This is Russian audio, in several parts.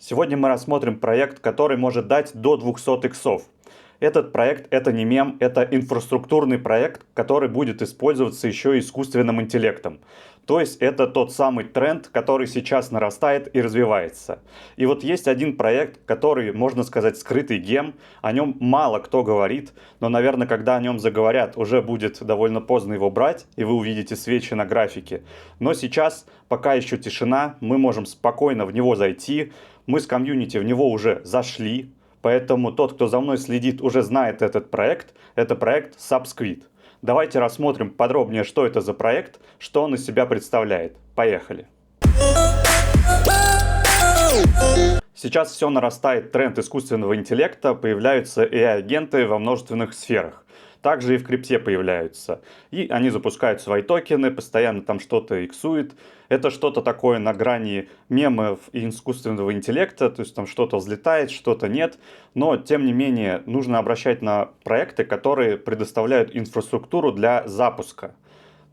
Сегодня мы рассмотрим проект, который может дать до 200 иксов. Этот проект — это не мем, это инфраструктурный проект, который будет использоваться еще и искусственным интеллектом. То есть это тот самый тренд, который сейчас нарастает и развивается. И вот есть один проект, который, можно сказать, скрытый гем, о нем мало кто говорит, но, наверное, когда о нем заговорят, уже будет довольно поздно его брать, и вы увидите свечи на графике. Но сейчас, пока еще тишина, мы можем спокойно в него зайти, мы с комьюнити в него уже зашли, поэтому тот, кто за мной следит, уже знает этот проект. Это проект Subsquid. Давайте рассмотрим подробнее, что это за проект, что он из себя представляет. Поехали. Сейчас все нарастает тренд искусственного интеллекта, появляются AI-агенты во множественных сферах. Также и в крипте появляются. И они запускают свои токены, постоянно там что-то иксует. Это что-то такое на грани мемов и искусственного интеллекта, то есть там что-то взлетает, что-то нет. Но, тем не менее, нужно обращать на проекты, которые предоставляют инфраструктуру для запуска.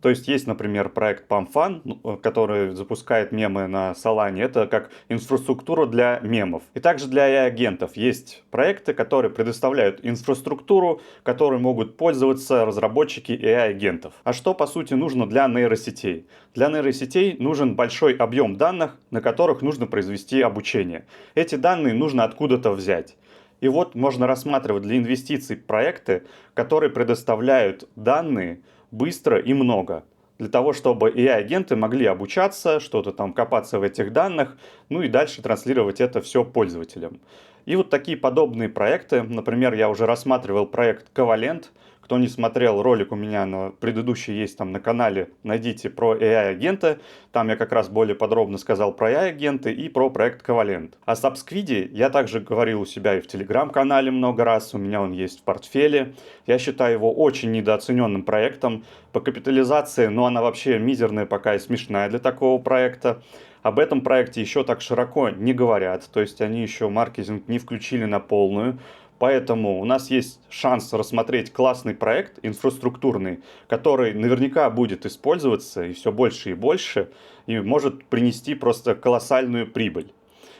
То есть, например, проект PumpFun, который запускает мемы на Solana. Это как инфраструктура для мемов. И также для AI-агентов есть проекты, которые предоставляют инфраструктуру, которой могут пользоваться разработчики AI-агентов. А что, по сути, нужно для нейросетей? Для нейросетей нужен большой объем данных, на которых нужно произвести обучение. Эти данные нужно откуда-то взять. И вот можно рассматривать для инвестиций проекты, которые предоставляют данные быстро и много. Для того, чтобы AI-агенты могли обучаться, что-то там копаться в этих данных, ну и дальше транслировать это все пользователям. И вот такие подобные проекты, например, я уже рассматривал проект Covalent. Кто не смотрел ролик у меня на предыдущий есть там на канале, найдите про AI-агенты. Там я как раз более подробно сказал про AI-агенты и про проект Covalent. О Subsquid я также говорил у себя и в Telegram-канале много раз, у меня он есть в портфеле. Я считаю его очень недооцененным проектом. По капитализации, но она вообще мизерная пока и смешная для такого проекта. Об этом проекте еще так широко не говорят, то есть они еще маркетинг не включили на полную. Поэтому у нас есть шанс рассмотреть классный проект инфраструктурный, который наверняка будет использоваться и все больше и больше, и может принести просто колоссальную прибыль.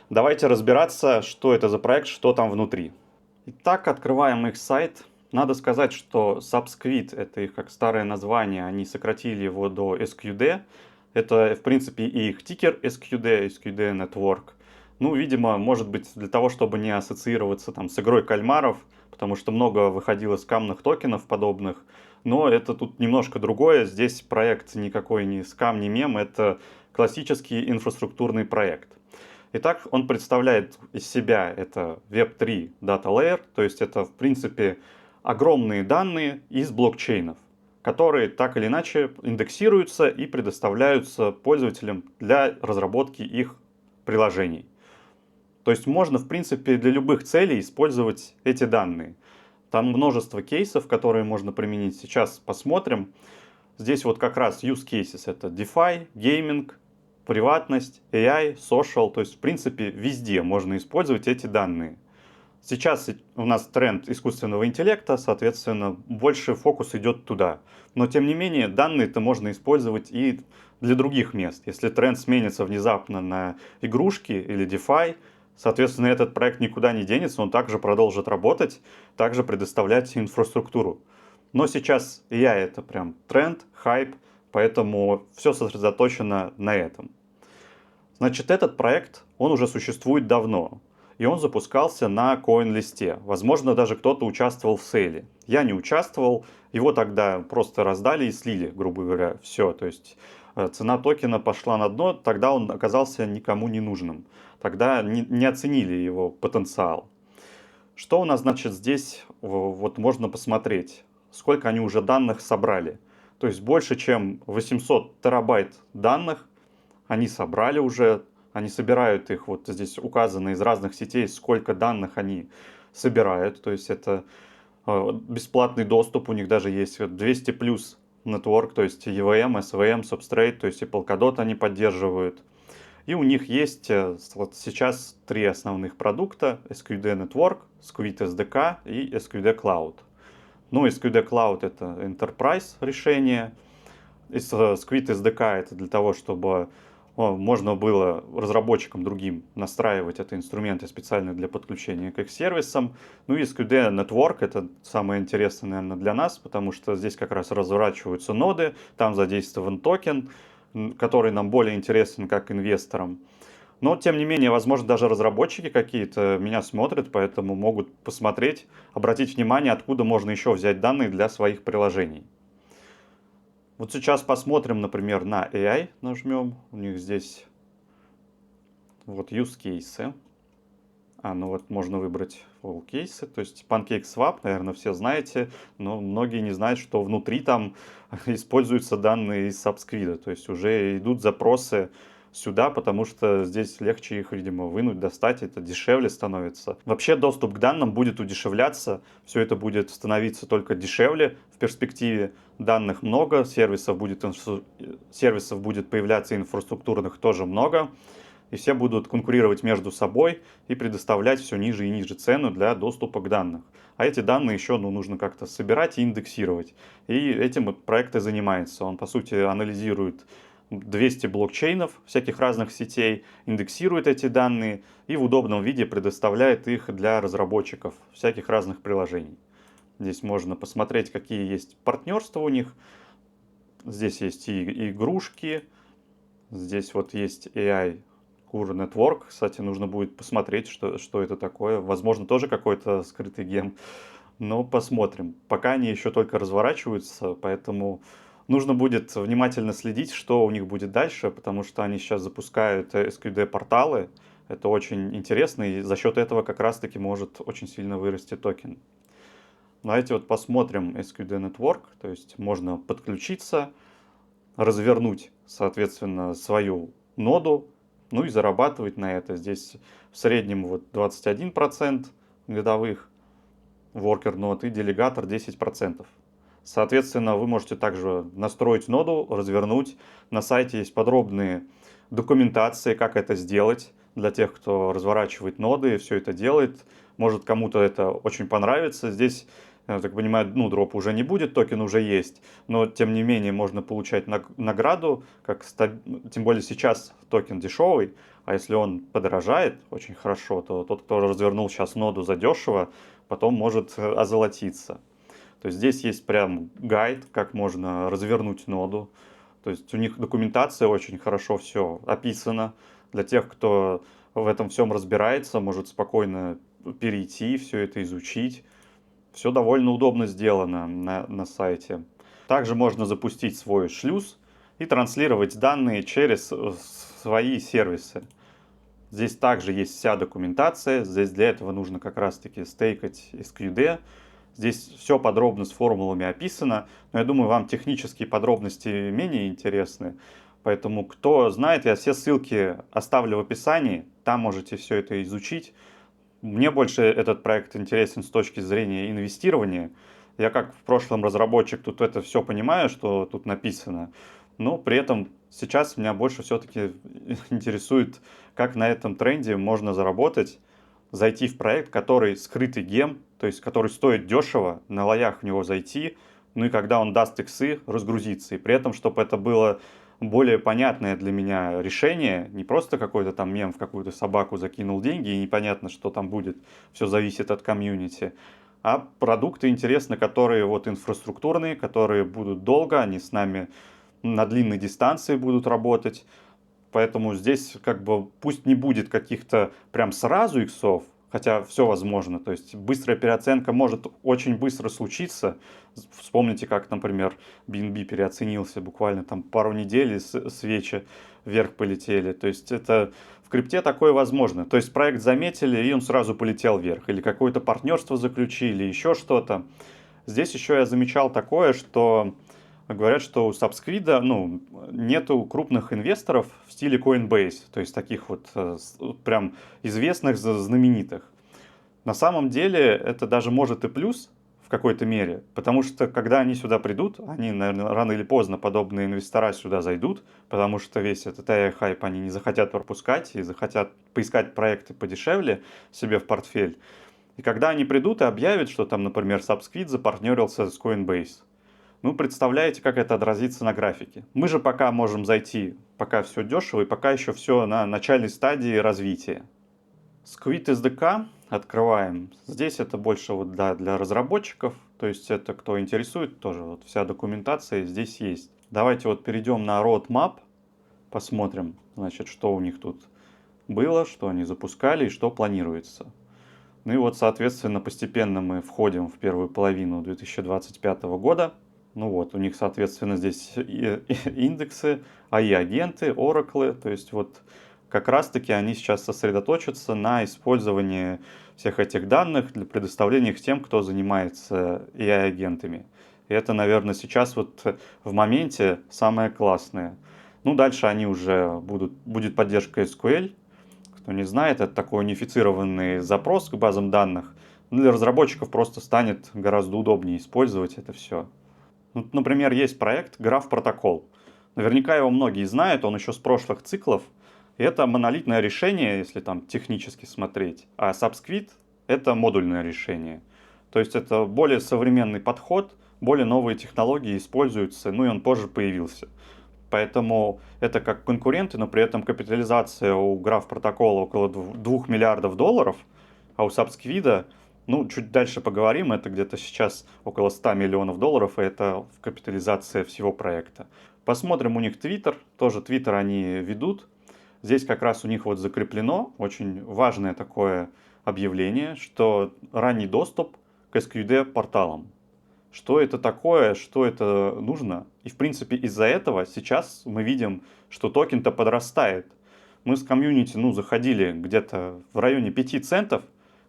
Давайте разбираться, что это за проект, что там внутри. Итак, открываем их сайт. Надо сказать, что Subsquid — это их как старое название, они сократили его до SQD. Это, в принципе, и их тикер SQD, SQD Network. Ну, видимо, может быть, для того, чтобы не ассоциироваться там с игрой кальмаров, потому что много выходило скамных токенов подобных. Но это тут немножко другое. Здесь проект никакой не скам, не мем, это классический инфраструктурный проект. Итак, он представляет из себя это Web3 Data Layer, то есть это, в принципе, огромные данные из блокчейнов, которые так или иначе индексируются и предоставляются пользователям для разработки их приложений. То есть можно, в принципе, для любых целей использовать эти данные. Там множество кейсов, которые можно применить. Сейчас посмотрим. Здесь вот как раз use cases. Это DeFi, гейминг, приватность, AI, social. То есть, в принципе, везде можно использовать эти данные. Сейчас у нас тренд искусственного интеллекта, соответственно, больше фокус идет туда. Но, тем не менее, данные-то можно использовать и для других мест. Если тренд сменится внезапно на игрушки или DeFi, соответственно, этот проект никуда не денется, он также продолжит работать, также предоставлять инфраструктуру. Но сейчас AI — это прям тренд, хайп, поэтому все сосредоточено на этом. Значит, этот проект, он уже существует давно. И он запускался на CoinList'е. Возможно, даже кто-то участвовал в сейле. Я не участвовал, его тогда просто раздали и слили, грубо говоря, все. То есть цена токена пошла на дно, тогда он оказался никому не нужным. Тогда не оценили его потенциал. Что у нас, значит, здесь вот можно посмотреть, сколько они уже данных собрали. То есть больше, чем 800 терабайт данных они собрали уже. Они собирают их, вот здесь указано из разных сетей, сколько данных они собирают. То есть это бесплатный доступ, у них даже есть 200 плюс network, то есть EVM, SVM, Substrate, то есть и Polkadot они поддерживают. И у них есть вот сейчас три основных продукта: SQD Network, Squid SDK и SQD Cloud. Ну, SQD Cloud — это Enterprise решение, Squid SDK — это для того, чтобы Можно было разработчикам другим настраивать это инструменты специально для подключения к их сервисам. Ну и SQD Network — это самое интересное, наверное, для нас, потому что здесь как раз разворачиваются ноды, там задействован токен, который нам более интересен как инвесторам. Но, тем не менее, возможно, даже разработчики какие-то меня смотрят, поэтому могут посмотреть, обратить внимание, откуда можно еще взять данные для своих приложений. Вот сейчас посмотрим, например, на AI, нажмем, у них здесь вот use cases. Ну вот можно выбрать all кейсы, то есть PancakeSwap, наверное, все знаете, но многие не знают, что внутри там используются данные из Subsquid, то есть уже идут запросы сюда, потому что здесь легче их, видимо, вынуть, достать, это дешевле становится. Вообще доступ к данным будет удешевляться, все это будет становиться только дешевле в перспективе. Данных много, сервисов будет появляться инфраструктурных тоже много, и все будут конкурировать между собой и предоставлять все ниже и ниже цену для доступа к данным. А эти данные еще нужно как-то собирать и индексировать. И этим вот проект и занимается. Он, по сути, анализирует 200 блокчейнов всяких разных сетей, индексирует эти данные и в удобном виде предоставляет их для разработчиков всяких разных приложений. Здесь можно посмотреть, какие есть партнерства у них. Здесь есть и игрушки, здесь вот есть AI Core Network. Кстати, нужно будет посмотреть, что это такое. Возможно, тоже какой-то скрытый гем. Но посмотрим. Пока они еще только разворачиваются, поэтому нужно будет внимательно следить, что у них будет дальше, потому что они сейчас запускают SQD-порталы. Это очень интересно, и за счет этого как раз-таки может очень сильно вырасти токен. Давайте вот посмотрим SQD Network, то есть можно подключиться, развернуть, соответственно, свою ноду, ну и зарабатывать на это. Здесь в среднем вот 21% годовых worker нод и делегатор 10%. Соответственно, вы можете также настроить ноду, развернуть. На сайте есть подробные документации, как это сделать для тех, кто разворачивает ноды, все это делает. Может, кому-то это очень понравится. Здесь, я так понимаю, дроп уже не будет, токен уже есть. Но, тем не менее, можно получать награду, тем более сейчас токен дешевый. А если он подорожает очень хорошо, то тот, кто развернул сейчас ноду задешево, потом может озолотиться. То есть здесь есть прям гайд, как можно развернуть ноду. То есть у них документация очень хорошо все описана. Для тех, кто в этом всем разбирается, может спокойно перейти, все это изучить. Все довольно удобно сделано на сайте. Также можно запустить свой шлюз и транслировать данные через свои сервисы. Здесь также есть вся документация. Здесь для этого нужно как раз-таки стейкать SQD. Здесь все подробно с формулами описано, но я думаю, вам технические подробности менее интересны. Поэтому, кто знает, я все ссылки оставлю в описании, там можете все это изучить. Мне больше этот проект интересен с точки зрения инвестирования. Я как в прошлом разработчик тут это все понимаю, что тут написано, но при этом сейчас меня больше все-таки интересует, как на этом тренде можно заработать, зайти в проект, который скрытый гем, то есть который стоит дешево, на лоях в него зайти, ну и когда он даст иксы, разгрузиться. И при этом, чтобы это было более понятное для меня решение, не просто какой-то там мем в какую-то собаку закинул деньги и непонятно, что там будет, все зависит от комьюнити, а продукты интересны, которые вот инфраструктурные, которые будут долго, они с нами на длинной дистанции будут работать. Поэтому здесь как бы пусть не будет каких-то прям сразу иксов, хотя все возможно. То есть быстрая переоценка может очень быстро случиться. Вспомните, как, например, BNB переоценился буквально там пару недель, и свечи вверх полетели. То есть это в крипте такое возможно. То есть проект заметили, и он сразу полетел вверх. Или какое-то партнерство заключили, еще что-то. Здесь еще я замечал такое, что говорят, что у Subsquid, нету крупных инвесторов в стиле Coinbase, то есть таких вот прям известных, знаменитых. На самом деле это даже может и плюс в какой-то мере, потому что когда они сюда придут, они, наверное, рано или поздно подобные инвестора сюда зайдут, потому что весь этот AI-хайп они не захотят пропускать и захотят поискать проекты подешевле себе в портфель. И когда они придут и объявят, что там, например, Subsquid запартнерился с Coinbase, представляете, как это отразится на графике. Мы же пока можем зайти, пока все дешево и пока еще все на начальной стадии развития. Squid SDK открываем. Здесь это больше вот для разработчиков, то есть это кто интересует, тоже вот вся документация здесь есть. Давайте вот перейдем на roadmap, посмотрим, значит, что у них тут было, что они запускали и что планируется. Ну и вот, соответственно, постепенно мы входим в первую половину 2025 года. Ну вот, у них, соответственно, здесь индексы, AI-агенты, Oracle, то есть вот как раз-таки они сейчас сосредоточатся на использовании всех этих данных для предоставления их тем, кто занимается AI-агентами. И это, наверное, сейчас вот в моменте самое классное. Ну, дальше они уже будет поддержка SQL. Кто не знает, это такой унифицированный запрос к базам данных. Ну, для разработчиков просто станет гораздо удобнее использовать это все. Ну, например, есть проект Graph Protocol. Наверняка его многие знают, он еще с прошлых циклов. И это монолитное решение, если там технически смотреть. А Subsquid — это модульное решение. То есть это более современный подход, более новые технологии используются, ну и он позже появился. Поэтому это как конкуренты, но при этом капитализация у Graph протокола около 2 миллиардов долларов, а у Subsquid, ну, чуть дальше поговорим, это где-то сейчас около 100 миллионов долларов, и это капитализация всего проекта. Посмотрим у них Twitter, тоже Twitter они ведут. Здесь как раз у них вот закреплено очень важное такое объявление, что ранний доступ к SQD порталам. Что это такое, что это нужно. И, в принципе, из-за этого сейчас мы видим, что токен-то подрастает. Мы с комьюнити, заходили где-то в районе 5 центов,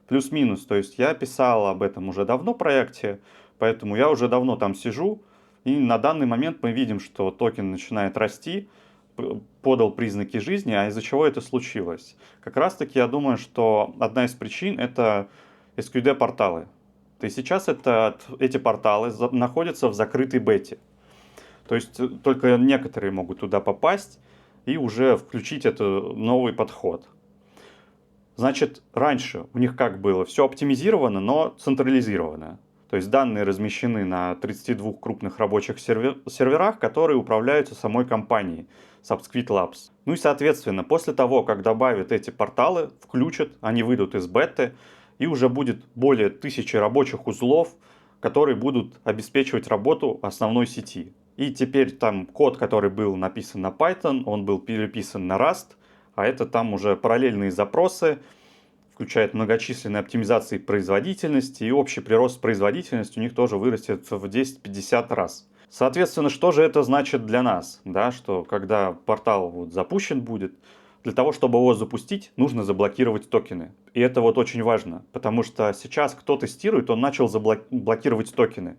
плюс-минус. То есть я писал об этом уже давно в проекте, поэтому я уже давно там сижу. И на данный момент мы видим, что токен начинает расти, подал признаки жизни, а из-за чего это случилось? Как раз-таки я думаю, что одна из причин — это SQD-порталы. И сейчас эти порталы находятся в закрытой бете. То есть только некоторые могут туда попасть и уже включить этот новый подход. Значит, раньше у них как было? Все оптимизировано, но централизировано. То есть данные размещены на 32 крупных рабочих серверах, которые управляются самой компанией Subsquid Labs. Ну и, соответственно, после того, как добавят эти порталы, включат, они выйдут из беты, и уже будет более 1000 рабочих узлов, которые будут обеспечивать работу основной сети. И теперь там код, который был написан на Python, он был переписан на Rust, а это там уже параллельные запросы, включает многочисленные оптимизации производительности, и общий прирост производительности у них тоже вырастет в 10-50 раз. Соответственно, что же это значит для нас? Да, что когда портал вот запущен будет, для того, чтобы его запустить, нужно заблокировать токены. И это вот очень важно, потому что сейчас кто тестирует, он начал блокировать токены.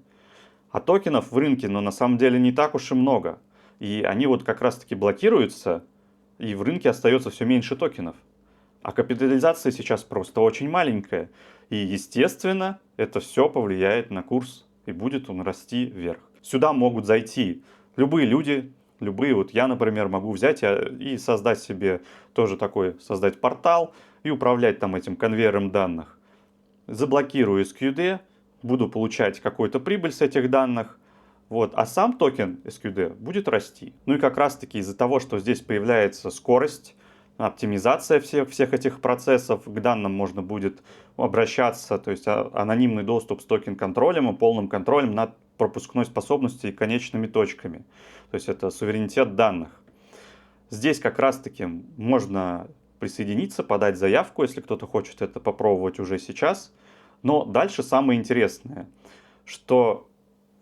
А токенов в рынке, на самом деле не так уж и много. И они вот как раз-таки блокируются, и в рынке остается все меньше токенов. А капитализация сейчас просто очень маленькая. И, естественно, это все повлияет на курс, и будет он расти вверх. Сюда могут зайти любые люди, вот я, например, могу взять и создать себе тоже создать портал и управлять там этим конвейером данных. Заблокирую SQD, буду получать какую-то прибыль с этих данных, вот, а сам токен SQD будет расти. Ну и как раз таки из-за того, что здесь появляется скорость, оптимизация всех этих процессов, к данным можно будет обращаться, то есть анонимный доступ с токен-контролем и полным контролем над пропускной способностью и конечными точками. То есть это суверенитет данных. Здесь как раз-таки можно присоединиться, подать заявку, если кто-то хочет это попробовать уже сейчас. Но дальше самое интересное, что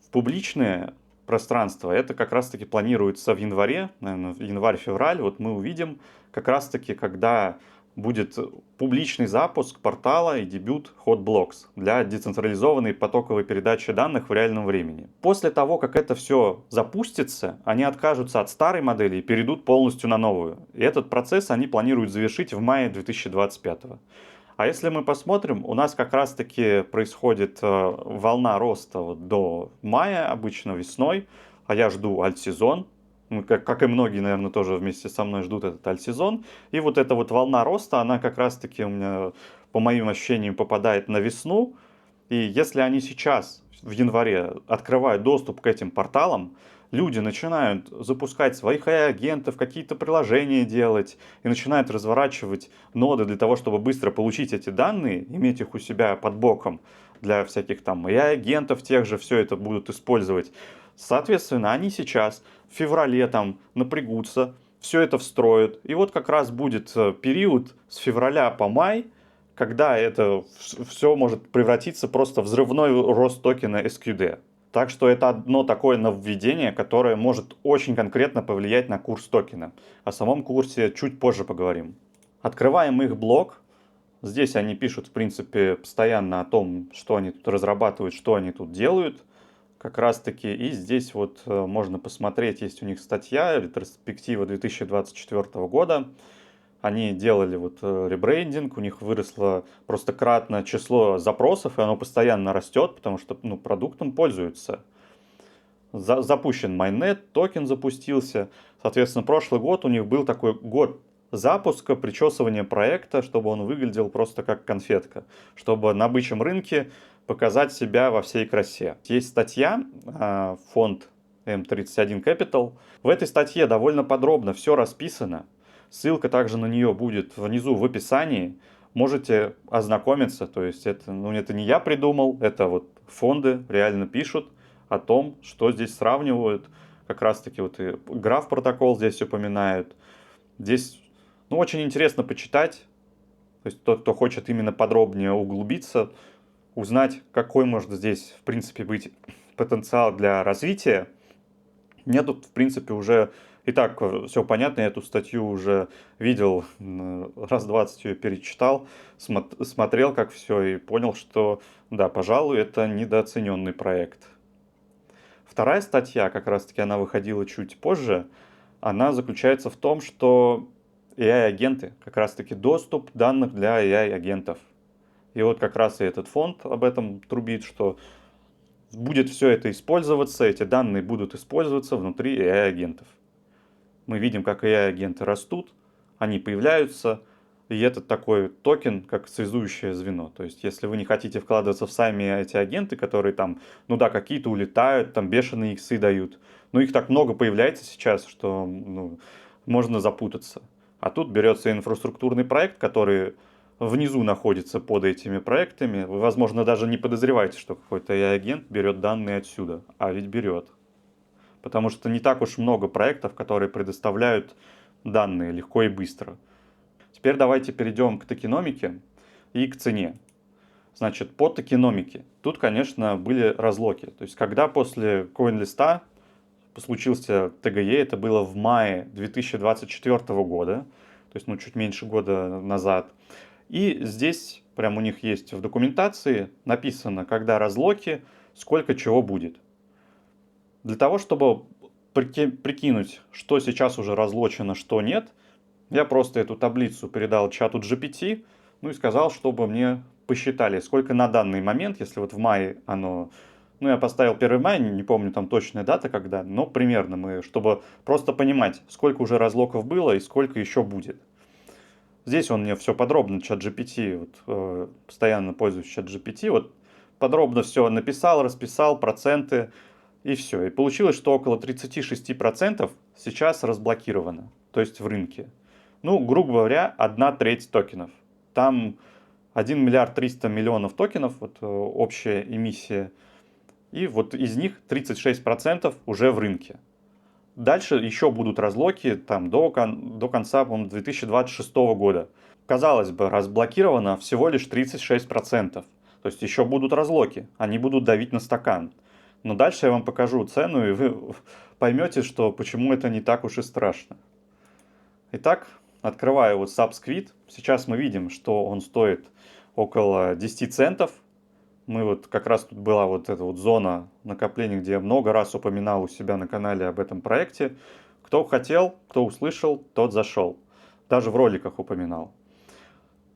в публичное пространство это как раз-таки планируется в январе, наверное, в январь-февраль. Вот мы увидим как раз-таки, когда будет публичный запуск портала и дебют HotBlocks для децентрализованной потоковой передачи данных в реальном времени. После того, как это все запустится, они откажутся от старой модели и перейдут полностью на новую. И этот процесс они планируют завершить в мае 2025. А если мы посмотрим, у нас как раз-таки происходит волна роста вот до мая, обычно весной, а я жду альт-сезон. Как и многие, наверное, тоже вместе со мной ждут этот альт-сезон. И вот эта вот волна роста, она как раз-таки у меня, по моим ощущениям, попадает на весну. И если они сейчас, в январе, открывают доступ к этим порталам, люди начинают запускать своих AI-агентов, какие-то приложения делать и начинают разворачивать ноды для того, чтобы быстро получить эти данные, иметь их у себя под боком для всяких там AI-агентов тех же, все это будут использовать. Соответственно, они сейчас в феврале там напрягутся, все это встроят. И вот как раз будет период с февраля по май, когда это все может превратиться просто в взрывной рост токена SQD. Так что это одно такое нововведение, которое может очень конкретно повлиять на курс токена. О самом курсе чуть позже поговорим. Открываем их блог. Здесь они пишут, в принципе, постоянно о том, что они тут разрабатывают, что они тут делают. Как раз таки и здесь вот можно посмотреть, есть у них статья, ретроспектива 2024 года. Они делали вот ребрендинг, у них выросло просто кратно число запросов, и оно постоянно растет, потому что ну, продуктом пользуются. Запущен майнет, токен запустился. Соответственно, прошлый год у них был такой год запуска, причесывания проекта, чтобы он выглядел просто как конфетка, чтобы на бычьем рынке показать себя во всей красе. Есть статья, фонд M31 Capital. В этой статье довольно подробно все расписано. Ссылка также на нее будет внизу в описании. Можете ознакомиться. То есть это не я придумал, это вот фонды реально пишут о том, что здесь сравнивают. Как раз таки вот и граф протокол здесь упоминают. Здесь очень интересно почитать. То есть тот, кто хочет именно подробнее углубиться, узнать, какой может здесь, в принципе, быть потенциал для развития. Мне тут, в принципе, уже и так все понятно, я эту статью уже видел, раз 20 ее перечитал, смотрел, как все, и понял, что, да, пожалуй, это недооцененный проект. Вторая статья, как раз-таки она выходила чуть позже, она заключается в том, что AI-агенты, как раз-таки доступ данных для AI-агентов. И вот как раз и этот фонд об этом трубит, что будет все это использоваться, эти данные будут использоваться внутри AI-агентов. Мы видим, как AI-агенты растут, они появляются, и этот такой токен, как связующее звено. То есть, если вы не хотите вкладываться в сами эти агенты, которые там, ну да, какие-то улетают, там бешеные иксы дают, но их так много появляется сейчас, что можно запутаться. А тут берется инфраструктурный проект, который внизу находится под этими проектами. Вы, возможно, даже не подозреваете, что какой-то AI-агент берет данные отсюда, а ведь берет. Потому что не так уж много проектов, которые предоставляют данные легко и быстро. Теперь давайте перейдем к токеномике и к цене. Значит, по токеномике. Тут, конечно, были разлоки. То есть, когда после CoinList'а случился ТГЕ, это было в мае 2024 года, то есть, чуть меньше года назад. И здесь прям у них есть в документации написано, когда разлоки, сколько чего будет. Для того, чтобы прикинуть, что сейчас уже разлочено, что нет, я просто эту таблицу передал чату GPT, и сказал, чтобы мне посчитали, сколько на данный момент, если вот в мае оно... я поставил 1 мая, не помню там точная дата когда, но примерно чтобы просто понимать, сколько уже разлоков было и сколько еще будет. Здесь он мне все подробно, чат GPT, постоянно пользуюсь чат GPT, подробно все написал, расписал, проценты, и все. И получилось, что около 36% сейчас разблокировано, то есть в рынке. Грубо говоря, 1/3 токенов. Там 1 миллиард 300 миллионов токенов, общая эмиссия, и из них 36% уже в рынке. Дальше еще будут разлоки там, до конца, по-моему, 2026 года. Казалось бы, разблокировано всего лишь 36%. То есть еще будут разлоки, они будут давить на стакан. Но дальше я вам покажу цену, и вы поймете, что почему это не так уж и страшно. Итак, открываю Subsquid. Сейчас мы видим, что он стоит около 10 центов. Как раз тут была эта зона накопления, где я много раз упоминал у себя на канале об этом проекте. Кто хотел, кто услышал, тот зашел. Даже в роликах упоминал.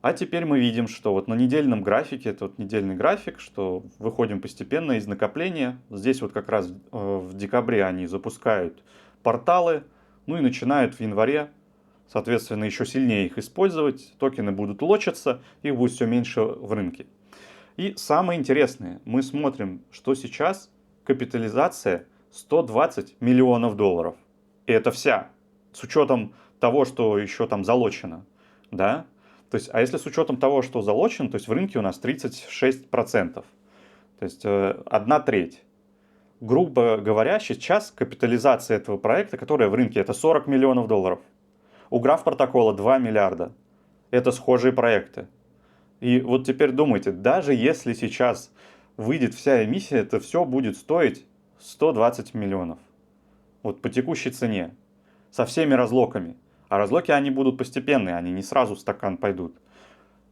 А теперь мы видим, что на недельном графике, это недельный график, что выходим постепенно из накопления. Здесь как раз в декабре они запускают порталы, и начинают в январе, соответственно, еще сильнее их использовать. Токены будут лочиться, их будет все меньше в рынке. И самое интересное, мы смотрим, что сейчас капитализация 120 миллионов долларов. И это вся, с учетом того, что еще там залочено, да? То есть, а если с учетом того, что залочено, то есть в рынке у нас 36%, то есть 1/3. Грубо говоря, сейчас капитализация этого проекта, которая в рынке, это 40 миллионов долларов. У Граф протокола 2 миллиарда. Это схожие проекты. И вот теперь думайте, даже если сейчас выйдет вся эмиссия, это все будет стоить 120 миллионов. Вот по текущей цене. Со всеми разлоками. А разлоки они будут постепенные, они не сразу в стакан пойдут.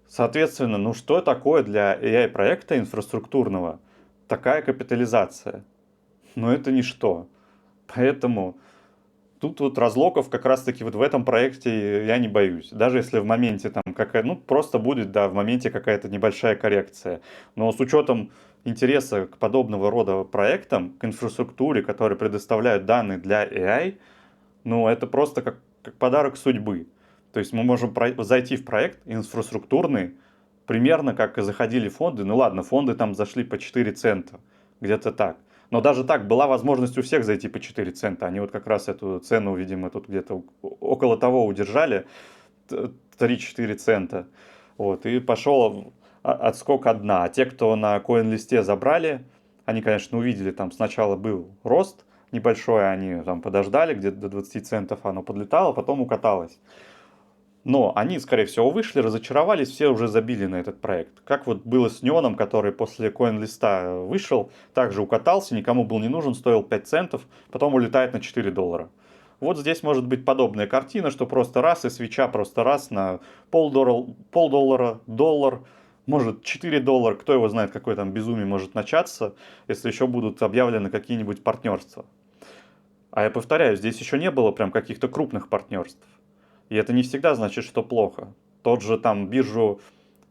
Соответственно, ну что такое для AI-проекта инфраструктурного такая капитализация? Ну это ничто. Поэтому тут вот разлоков как раз-таки вот в этом проекте я не боюсь. Даже если в моменте там какая, ну просто будет, да, в моменте какая-то небольшая коррекция. Но с учетом интереса к подобного рода проектам, к инфраструктуре, которые предоставляют данные для AI, ну это просто как подарок судьбы. То есть мы можем зайти в проект инфраструктурный, примерно как и заходили фонды. Ну ладно, фонды там зашли по 4 цента, где-то так. Но даже так, была возможность у всех зайти по 4 цента. Они вот как раз эту цену, видимо, тут где-то около того удержали, 3-4 цента. Вот, и пошел отскок одна. А те, кто на коин-листе забрали, они, конечно, увидели, там сначала был рост небольшой, они там подождали, где-то до 20 центов оно подлетало, потом укаталось. Но они, скорее всего, вышли, разочаровались, все уже забили на этот проект. Как вот было с Неоном, который после коин-листа вышел, также укатался, никому был не нужен, стоил 5 центов, потом улетает на 4 доллара. Вот здесь может быть подобная картина, что просто раз и свеча просто раз на полдоллара, доллар, может 4 доллара, кто его знает, какое там безумие может начаться, если еще будут объявлены какие-нибудь партнерства. А я повторяю, здесь еще не было прям каких-то крупных партнерств. И это не всегда значит, что плохо. Тот же там биржу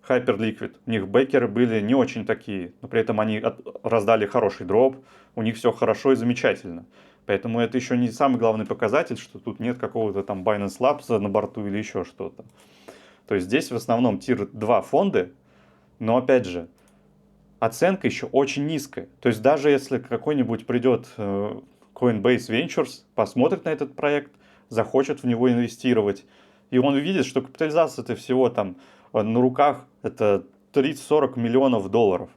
Hyperliquid, у них бэкеры были не очень такие, но при этом они раздали хороший дроп, у них все хорошо и замечательно. Поэтому это еще не самый главный показатель, что тут нет какого-то там Binance Labs на борту или еще что-то. То есть здесь в основном тир-2 фонды, но опять же, оценка еще очень низкая. То есть даже если какой-нибудь придет Coinbase Ventures, посмотрит на этот проект, захочет в него инвестировать, и он видит, что капитализация это всего там на руках это 30-40 миллионов долларов.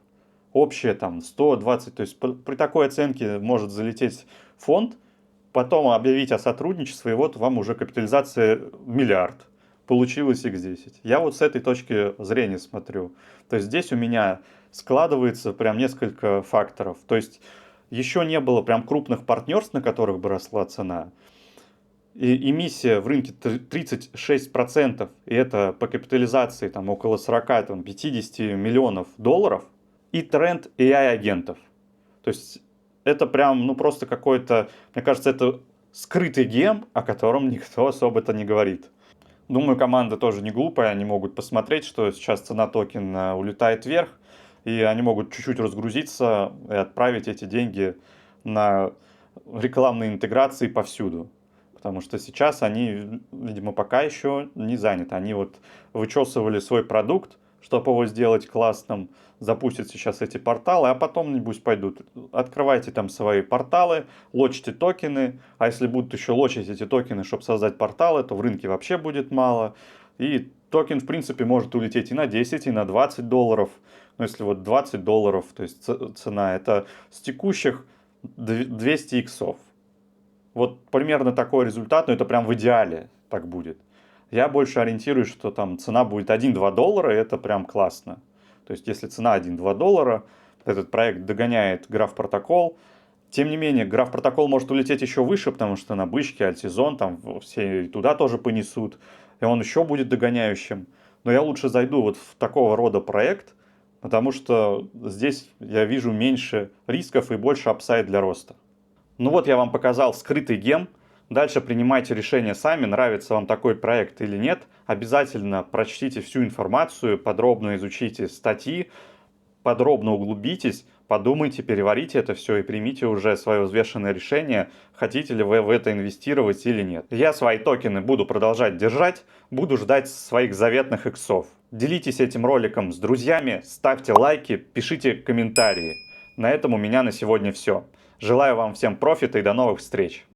Общее там 120, то есть при такой оценке может залететь фонд, потом объявить о сотрудничестве, и вот вам уже капитализация миллиард. Получилось X10. Я вот с этой точки зрения смотрю. То есть здесь у меня складывается прям несколько факторов. То есть еще не было прям крупных партнерств, на которых бы росла цена. И эмиссия в рынке 36%, и это по капитализации там около 40-50 миллионов долларов, и тренд AI-агентов. То есть это прям, ну просто какой-то, мне кажется, это скрытый гем, о котором никто особо-то не говорит. Думаю, команда тоже не глупая, они могут посмотреть, что сейчас цена токена улетает вверх, и они могут чуть-чуть разгрузиться и отправить эти деньги на рекламные интеграции повсюду. Потому что сейчас они, видимо, пока еще не заняты. Они вот вычесывали свой продукт, чтобы его сделать классным, запустят сейчас эти порталы, а потом, небось, пойдут. Открывайте там свои порталы, лочите токены, а если будут еще лочить эти токены, чтобы создать порталы, то в рынке вообще будет мало. И токен, в принципе, может улететь и на 10, и на 20 долларов. Но если вот 20 долларов, то есть цена, это с текущих 200 иксов. Вот примерно такой результат, но это прям в идеале так будет. Я больше ориентируюсь, что там цена будет 1-2 доллара, и это прям классно. То есть если цена 1-2 доллара, этот проект догоняет Граф протокол. Тем не менее, Граф протокол может улететь еще выше, потому что на бычке, альтизон, там все туда тоже понесут, и он еще будет догоняющим. Но я лучше зайду вот в такого рода проект, потому что здесь я вижу меньше рисков и больше апсайд для роста. Ну вот я вам показал скрытый гем. Дальше принимайте решение сами, нравится вам такой проект или нет. Обязательно прочтите всю информацию, подробно изучите статьи, подробно углубитесь, подумайте, переварите это все и примите уже свое взвешенное решение, хотите ли вы в это инвестировать или нет. Я свои токены буду продолжать держать, буду ждать своих заветных иксов. Делитесь этим роликом с друзьями, ставьте лайки, пишите комментарии. На этом у меня на сегодня все. Желаю вам всем профита и до новых встреч!